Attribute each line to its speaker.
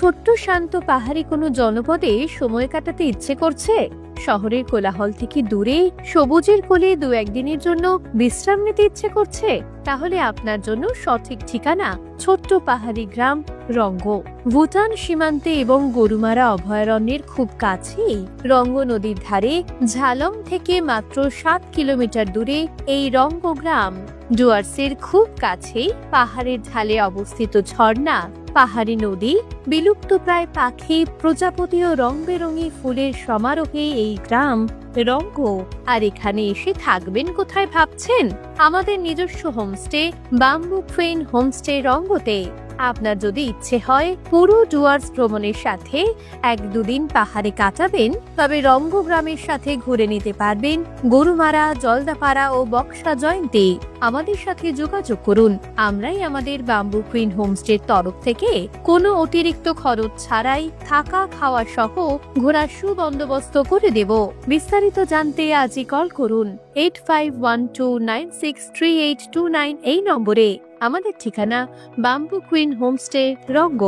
Speaker 1: ছোট্ট শান্ত পাহাড়ি কোনো জনপদে সময় কাটাতে ইচ্ছে করছে? শহরের কোলাহল থেকে দূরে সবুজের কোলে দু একদিনের জন্য বিশ্রাম নিতে ইচ্ছে করছে? তাহলে আপনার জন্য সঠিক ঠিকানা ছোট্ট পাহাড়ি গ্রাম রঙ্গ। ভুটান সীমান্তে এবং গরুমারা অভয়ারণ্যের খুব কাছেই রঙ্গ নদীর ধারে ঝালং থেকে মাত্র 7 কিলোমিটার দূরে এই রঙ্গ গ্রাম। ডুয়ার্সের খুব কাছেই পাহাড়ের ঢালে অবস্থিত ঝর্ণা, পাহাড়ি নদী, বিলুপ্তপ্রায় পাখি, প্রজাপতি ও রং বেরঙি ফুলের সমারোহে এই গ্রাম রঙ্গ। আর এখানে এসে থাকবেন কোথায় ভাবছেন? আমাদের নিজস্ব হোমস্টে বাম্বু কুইন হোমস্টে রঙ্গতে। আপনার যদি ইচ্ছে হয় পুরো ডুয়ার্স ভ্রমণের সাথে 1-2 দিন পাহাড়ে কাটাবেন, তবে রঙ্গ গ্রামের সাথে ঘুরে নিতে পারবেন গরুমারা, জলদাপাড়া ও বক্সা জয়ন্তী। আমাদের সাথে যোগাযোগ করুন। আমরাই আমাদের বাম্বু কুইন হোমস্টের তরফ থেকে কোনো অতিরিক্ত খরচ ছাড়াই থাকা খাওয়া সহ ঘোরার সুবন্দোবস্ত করে দেব। বিস্তারিত জানতে আজই কল করুন 8512963829 এই নম্বরে। আমাদের ঠিকানা বাম্বু কুইন হোমস্টে রঙ্গ।